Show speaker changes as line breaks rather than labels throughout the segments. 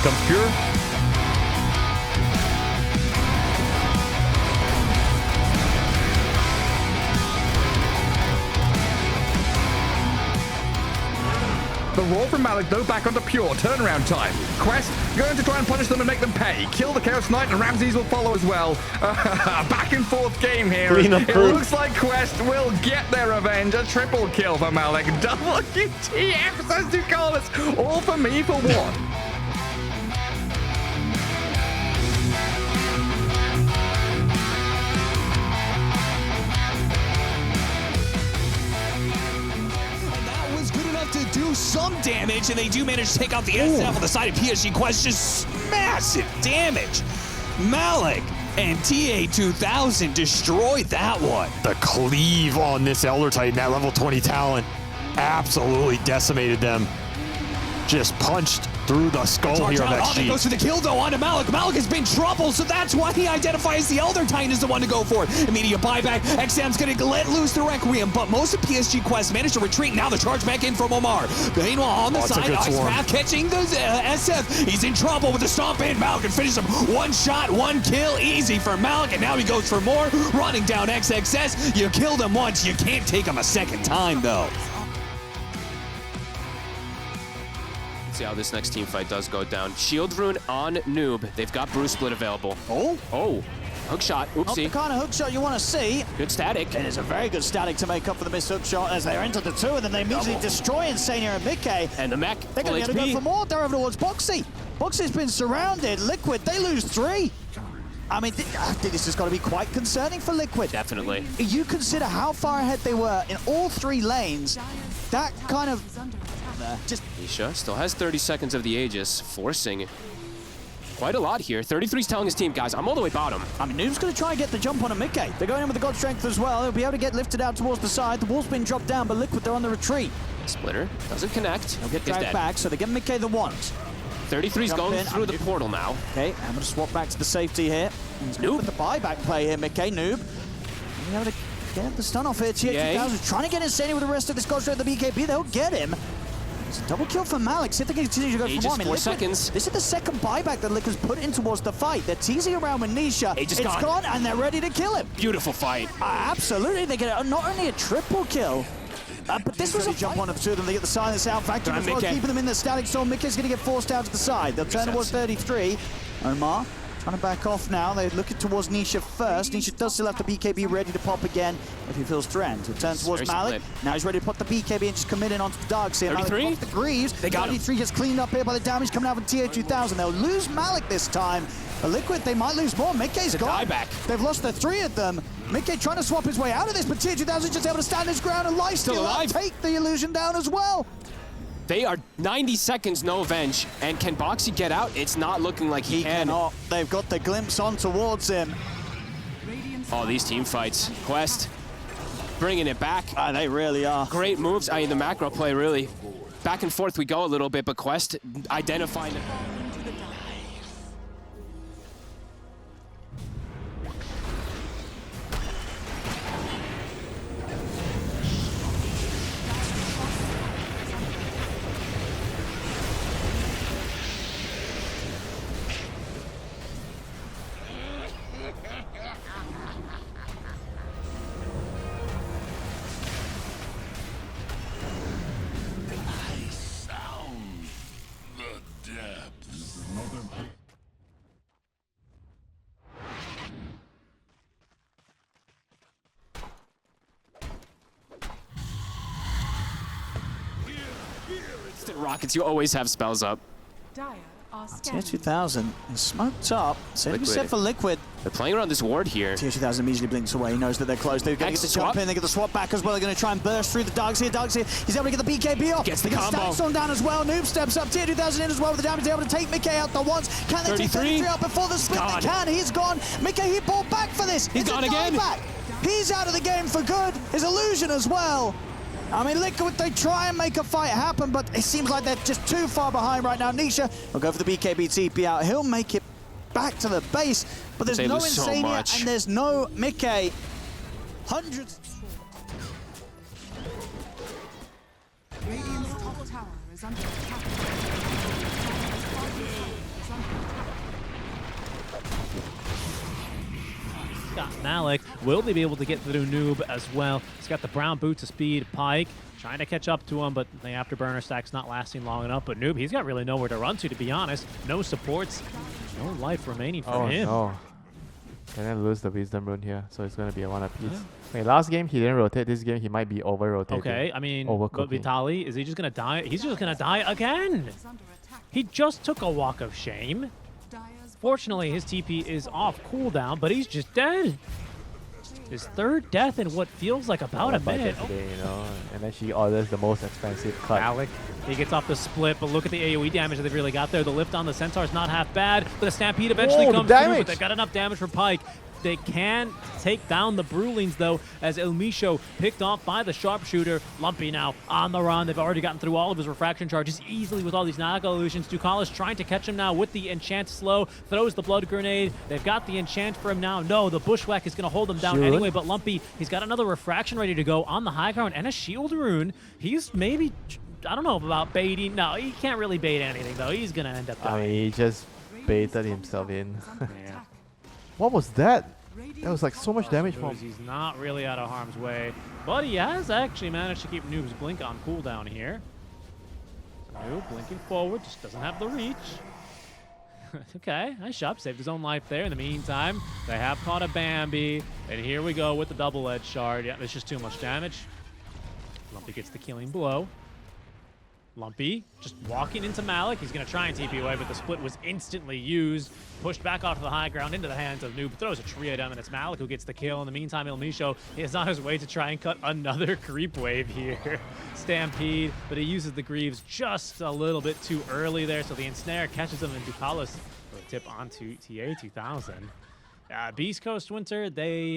comes Pure. The roll from Malik, though, back onto Pure. Turnaround time. Quest going to try and punish them and make them pay. Kill the Chaos Knight, and Ramses will follow as well. Back and forth game here. It looks like Quest will get their revenge. A triple kill for Malik. WTF, says Ducalis. All for me for one.
To do some damage, and they do manage to take out the SF on the side of PSG Quest. Just massive damage. Malik and TA2000 destroyed that one.
The cleave on this Elder Titan, that level 20 talent, absolutely decimated them. Just punched through the skull here of XG.
Goes for the kill though onto Malik. Malik has been troubled, so that's why he identifies the Elder Titan as the one to go for it. Immediate buyback. XM's gonna let loose the Requiem, but most of PSG Quest managed to retreat. Now the charge back in from Omar. Meanwhile on the side, Ice Path catching the SF. He's in trouble with the stomp in. Malik can finish him. One shot, one kill, easy for Malik, and now he goes for more. Running down XXS. You killed him once, you can't take him a second time though.
See how this next team fight does go down. Shield Rune on Noob. They've got Bruce Split available. Oh, hook shot. Oopsie.
Not the kind of hook shot you want to see.
Good static.
It is a very good static to make up for the missed hook shot as they're into the two, and then they immediately destroy Insania and Mickey.
And the mech.
They're going to go for more. They're over towards Boxy. Boxy's been surrounded. Liquid, they lose 3. I mean, this has got to be quite concerning for Liquid.
Definitely.
You consider how far ahead they were in all 3 lanes. That kind of...
Nisha still has 30 seconds of the Aegis, forcing quite a lot here. 33's telling his team, guys, I'm all the way bottom.
I mean, Noob's going to try and get the jump on a Mickey. They're going in with the God Strength as well. They'll be able to get lifted out towards the side. The wall's been dropped down, but Liquid, they're on the retreat.
Splitter doesn't connect.
They'll get dragged back, so they get Mickey the once.
33's going through the portal now.
Okay, I'm going to swap back to the safety here. Noob with the buyback play here, Mickey. Noob. Being able to get the stun off here. TA2000 trying to get Insane with the rest of this God Strength, the BKB. They'll get him. It's a double kill for Malik. See if they can continue to go for one.
4 seconds.
This is the second buyback that Liquid's put in towards the fight. They're teasing around with Nisha.
It's
gone, and they're ready to kill him.
Beautiful fight.
Absolutely. They get not only a triple kill, but this was a jump on the two of them. They get the silence out factor as well, keeping them in the static storm. Mickey's going to get forced out to the side. They'll turn towards 33. Omar trying to back off now. They're looking towards Nisha first. Nisha does still have the BKB ready to pop again if he feels threatened. He'll turn towards Malik. Now he's ready to put the BKB and just commit in onto the Dark Seer.
33?
The Greaves.
They got
33 gets cleaned up here by the damage coming out from TA2000. They'll lose Malik this time. But Liquid, they might lose more. Mickey's gone. They've lost the 3 of them. Mickey trying to swap his way out of this, but TA2000 just able to stand his ground and lifesteal take the illusion down as well.
They are 90 seconds, no avenge. And can Boxy get out? It's not looking like he can.
Cannot. They've got the glimpse on towards him.
Oh, these team fights. Quest bringing it back.
They really are.
Great moves. I mean, the macro play really. Back and forth we go a little bit, but Quest identifying it. Rockets, you always have spells up.
TA2000 is smoked up. Same except for Liquid.
They're playing around this ward here.
TA2000 immediately blinks away. He knows that they're close. They're going to get the jump in. They get the swap back as well. They're going to try and burst through the Darks here. He's able to get the BKB off.
Gets the combo.
Stack Storm down as well. Noob steps up. TA2000 in as well with the damage. They're able to take Mickey out the once. Can they take 33 out before the split? They can. He's gone. Mickey, he pulled back for this.
He's gone again.
He's out of the game for good. His illusion as well. I mean, Liquid, they try and make a fight happen, but it seems like they're just too far behind right now. Nisha will go for the BKB TP out. He'll make it back to the base, but there's no Insania and there's no Mickey. Hundreds.
Radiant's top tower is under attack. got Malik. Will they be able to get through Noob as well? He's got the brown boots of speed. Pyke trying to catch up to him, but the afterburner stack's not lasting long enough. But Noob, he's got really nowhere to run to be honest. No supports, no life remaining for him.
No. And then lose the Wisdom Rune here, so it's going to be a one apiece. Okay, last game he didn't rotate. This game he might be over-rotating.
Okay, I mean, but Vitaly, is he just going to die? He's just going to die again. He just took a walk of shame. Fortunately, his TP is off cooldown, but he's just dead. His third death in what feels like about a minute.
Today, you know, and then she orders the most expensive cut.
Malik, he gets off the split, but look at the AoE damage that they've really got there. The lift on the Centaur is not half bad, but the Stampede eventually comes through, but they've got enough damage for Pyke. They can take down the Brewlings, though, as El Micho picked off by the Sharpshooter. Lumpy now on the run. They've already gotten through all of his refraction charges easily with all these Naga illusions. Ducalis trying to catch him now with the enchant slow. Throws the blood grenade. They've got the enchant for him now. No, the bushwhack is going to hold him down anyway, but Lumpy, he's got another refraction ready to go on the high ground and a shield rune. He's maybe, I don't know about baiting. No, he can't really bait anything, though. He's going to end up dying.
I mean, he just baited himself in.
Yeah.
What was that? That was like so much damage from him.
He's not really out of harm's way, but he has actually managed to keep Noob's blink on cooldown here. Noob blinking forward, just doesn't have the reach. Okay, nice shot, saved his own life there. In the meantime, they have caught a Bambi, and here we go with the double-edged shard. Yeah, it's just too much damage. Lumpy gets the killing blow. Lumpy just walking into Malik. He's going to try and TP away, but the split was instantly used. Pushed back off to the high ground into the hands of Noob. Throws a trio down, and it's Malik who gets the kill. In the meantime, El Micho is on his way to try and cut another creep wave here. Stampede, but he uses the Greaves just a little bit too early there, so the Ensnare catches him, and Ducalis will tip onto TA2000. Beast Coast Winter, they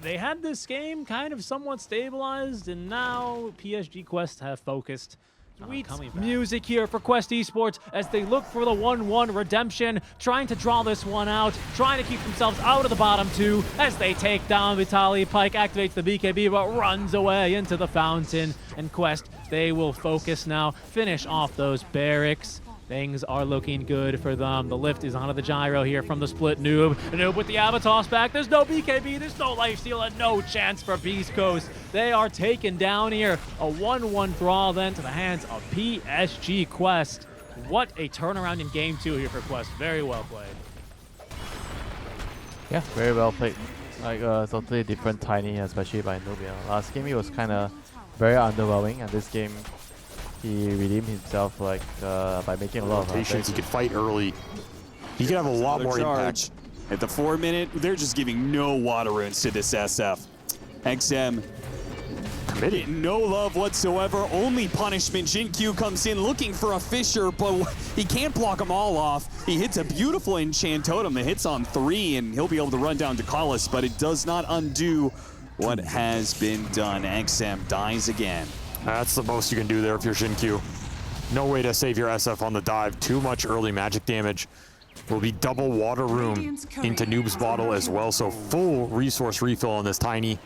had this game kind of somewhat stabilized, and now PSG Quest have focused. Sweet music here for Quest Esports as they look for the 1-1 redemption, trying to draw this one out, trying to keep themselves out of the bottom two as they take down Vitaly. Pyke activates the BKB but runs away into the fountain, and Quest, they will focus now, finish off those barracks. Things are looking good for them. The lift is onto the gyro here from the split. Noob with the Avatos back. There's no BKB, there's no lifesteal, and no chance for Beast Coast. They are taken down here. A 1-1 draw then to the hands of PSG Quest. What a turnaround in game 2 here for Quest. Very well played.
Yeah, very well played. Like totally different Tiny, especially by Nubia. Last game he was kind of very underwhelming, and this game he redeemed himself like by making a lot of rotations.
He could fight early. He could have a lot more impact.
At the 4 minute, they're just giving no water runes to this SF. XM committed no love whatsoever, only punishment. Jin-Q comes in looking for a Fissure, but he can't block them all off. He hits a beautiful enchant totem that hits on 3, and he'll be able to run down Ducalis, but it does not undo what has been done. XM dies again.
That's the most you can do there if you're Jin-Q. No way to save your SF on the dive. Too much early magic damage. Will be double water room into Noob's bottle as well, so full resource refill on this Tiny.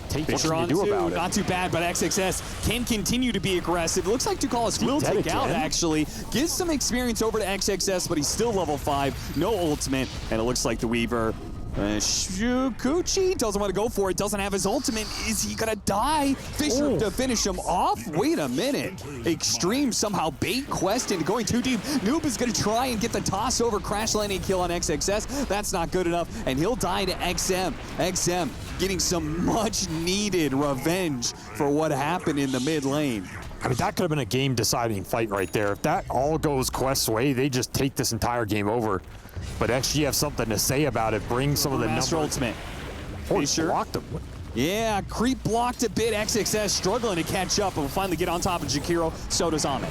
Take what can you do about it.
Not too bad, but XXS can continue to be aggressive. It looks like Ducalis will take out, actually. Gives some experience over to XXS, but he's still level 5. No ultimate, and it looks like the Weaver Shukuchi doesn't want to go for it, doesn't have his ultimate. Is he gonna die? Fissure to finish him off? Wait a minute. Extreme somehow bait Quest into going too deep. Noob is gonna try and get the toss over crash landing kill on XXS. That's not good enough, and he'll die to XM. XM getting some much needed revenge for what happened in the mid lane.
I mean, that could have been a game-deciding fight right there. If that all goes Quest's way, they just take this entire game over. But XG have something to say about it. Bring some of the numbers.
Ultimate.
Fissure blocked him.
Yeah, creep blocked a bit. XXS struggling to catch up, and will finally get on top of Jakiro. So does Ahmed.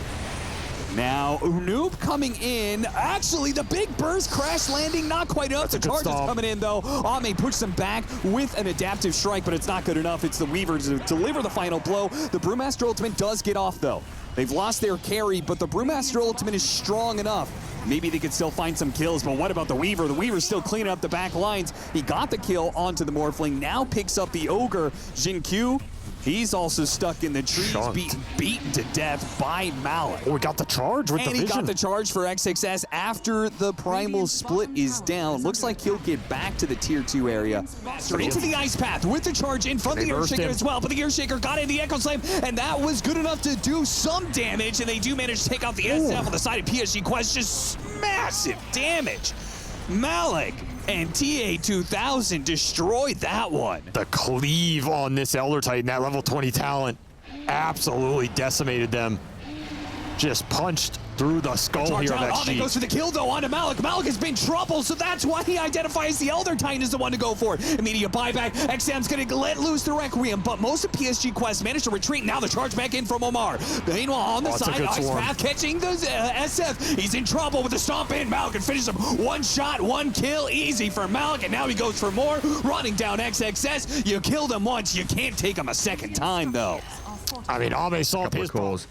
Now, Noob coming in. Actually, the big burst crash landing, not quite up. The charge is coming in, though. Ahmed puts them back with an adaptive strike, but it's not good enough. It's the Weaver to deliver the final blow. The Brewmaster ultimate does get off, though. They've lost their carry, but the Brewmaster ultimate is strong enough. Maybe they could still find some kills, but what about the Weaver? The Weaver's still cleaning up the back lines. He got the kill onto the Morphling, now picks up the Ogre. Jin-Q He's also stuck in the trees, beaten to death by Malik.
Oh, we got the charge with the vision.
And he got the charge for XXS after the primal split is down. Looks like he'll get back to the tier 2 area. Into the ice path with the charge in front of the Earthshaker as well, but the Earthshaker got in the Echo Slam, and that was good enough to do some damage, and they do manage to take out the SF on the side of PSG Quest. Just massive damage. Malik and TA2000 destroyed that one.
The cleave on this Elder Titan, that level 20 talent, absolutely decimated them. Just punched through the skull here of XG.
Oh, that goes for the kill, though, onto Malik. Malik has been trouble, so that's why he identifies the Elder Titan as the one to go for. Immediate buyback. XM's going to let loose the Requiem, but most of PSG Quest managed to retreat. Now the charge back in from Omar. Meanwhile, on the side, Ice Path catching the SF. He's in trouble with the stomp in. Malik can finish him. One shot, one kill. Easy for Malik, and now he goes for more. Running down XXS. You killed him once. You can't take him a second time, though.
I mean, Ame saw his
calls.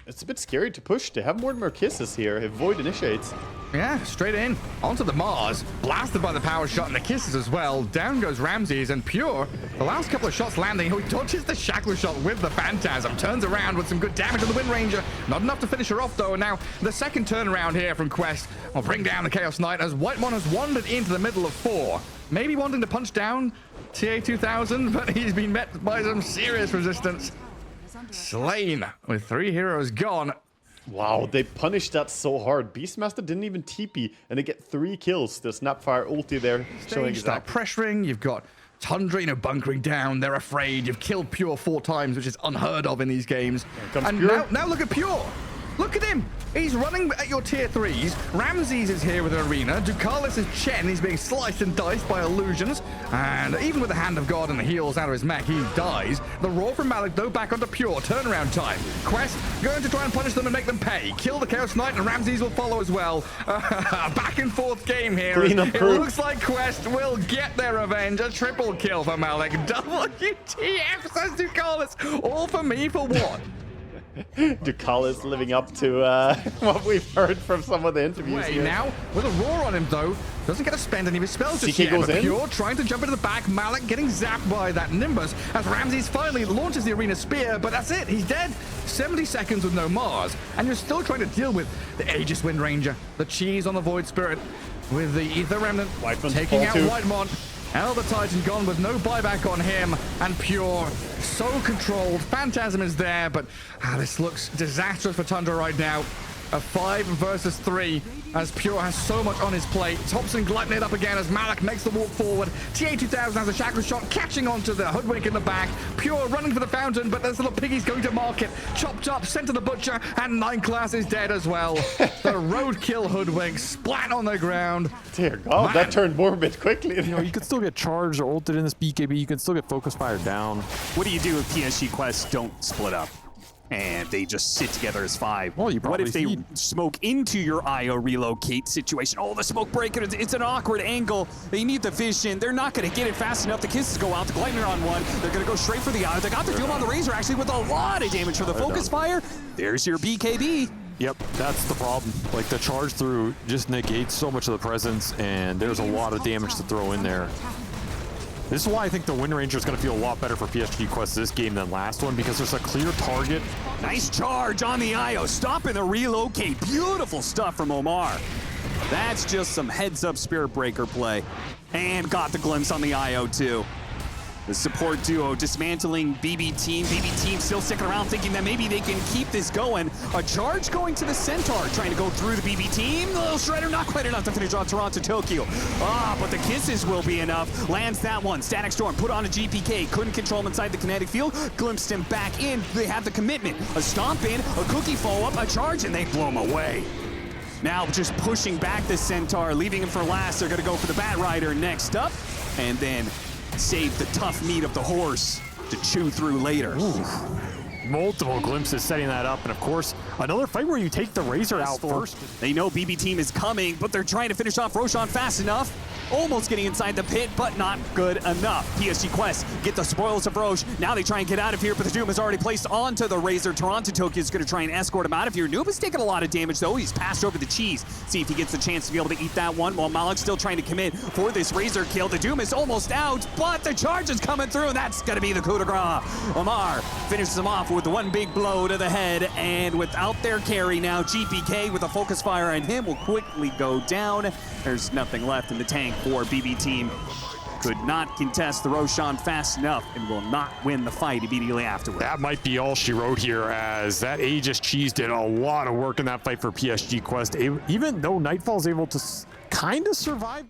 It's a bit scary to push. They have more and more kisses here if Void initiates.
Yeah, straight in. Onto the Mars. Blasted by the power shot and the kisses as well. Down goes Ramses, and Pure, the last couple of shots landing, he dodges the Shackle shot with the Phantasm. Turns around with some good damage on the Wind Ranger. Not enough to finish her off, though. And now the second turnaround here from Quest will bring down the Chaos Knight as Whitemon has wandered into the middle of 4. Maybe wanting to punch down TA2000, but he's been met by some serious resistance. Slain with 3 heroes gone.
Wow, they punished that so hard. Beastmaster didn't even TP, and they get 3 kills. The Snapfire ulti there showing
Start pressuring. You've got Tundra, bunkering down. They're afraid. You've killed Pure 4 times, which is unheard of in these games. And now look at Pure. Look at him. He's running at your tier 3s. Ramses is here with an arena. Ducalis is Chen. He's being sliced and diced by illusions. And even with the Hand of God and the heals out of his mech, he dies. The roar from Malik, though, back onto Pure. Turnaround time. Quest going to try and punish them and make them pay. Kill the Chaos Knight, and Ramses will follow as well. Back and forth game here. It looks like Quest will get their revenge. A triple kill for Malik. WTF, says Ducalis. All for me for what?
Ducalis living up to what we've heard from some of the interviews here.
Now, with a roar on him, though, doesn't get to spend any of his spells just
yet. Goes in.
Pure trying to jump into the back. Malik getting zapped by that Nimbus as Ramses finally launches the arena spear, but that's it. He's dead. 70 seconds with no Mars, and you're still trying to deal with the Aegis Wind Ranger, the cheese on the Void Spirit, with the Ether Remnant taking out Whitemon. Elder Titan gone with no buyback on him, and Pure so controlled. Phantasm is there, but this looks disastrous for Tundra right now. A 5 versus 3 as Pure has so much on his plate. Thompson gliding it up again as Malik makes the walk forward. TA2000 has a Shackle shot, catching onto the Hoodwink in the back. Pure running for the fountain, but this little piggy's going to market. Chopped up, sent to the Butcher, and 9 Class is dead as well. The Roadkill Hoodwink splat on the ground.
Dear God, that turned morbid quickly.
You know, you could still get charged or ulted in this BKB. You can still get Focus Fire down.
What do you do if PSG Quest don't split up? And they just sit together as 5.
Well, you
what if they
feed.
smoke into your IO relocate situation? Oh, the smoke breaker, it's an awkward angle. They need the vision. They're not going to get it fast enough. The kisses go out. The Gleipnir on 1. They're going to go straight for the IO. They got the Doom on the Razor, actually, with a lot of damage for the Focus Fire. There's your BKB.
Yep, that's the problem. Like, the charge through just negates so much of the presence, and there's a lot of damage to throw in there. This is why I think the Wind Ranger is going to feel a lot better for PSG Quest this game than last one, because there's a clear target.
Nice charge on the IO, stopping the relocate. Beautiful stuff from Omar. That's just some heads-up Spirit Breaker play. And got the glimpse on the IO too. The support duo dismantling BB Team. BB Team still sticking around, thinking that maybe they can keep this going. A charge going to the Centaur, trying to go through the BB Team. The little Shredder, not quite enough to finish on Toronto Tokyo. But the kisses will be enough. Lands that one. Static Storm put on a GPK. Couldn't control him inside the kinetic field. Glimpsed him back in. They have the commitment. A stomp in, a cookie follow-up, a charge, and they blow him away. Now just pushing back the Centaur, leaving him for last. They're going to go for the Bat Rider next up. And then save the tough meat of the horse to chew through later.
Ooh. multiple glimpses setting that up. And of course, another fight where you take the Razor out first.
They know BB team is coming, but they're trying to finish off Roshan fast enough. Almost getting inside the pit, but not good enough. PSG Quest get the spoils of Roche. Now they try and get out of here, but the Doom is already placed onto the Razor. Toronto Tokyo is going to try and escort him out of here. Noob is taking a lot of damage, though. He's passed over the cheese. See if he gets the chance to be able to eat that one, while Malik's still trying to commit for this Razor kill. The Doom is almost out, but the charge is coming through. That's going to be the coup de grace. Omar finishes him off with one big blow to the head, and without their carry now, GPK with a focus fire on him will quickly go down. There's nothing left in the tank for BB team. Could not contest the Roshan fast enough and will not win the fight immediately afterward.
That might be all she wrote here, as that Aegis Cheese did a lot of work in that fight for PSG Quest. Even though Nightfall's able to kind of survive.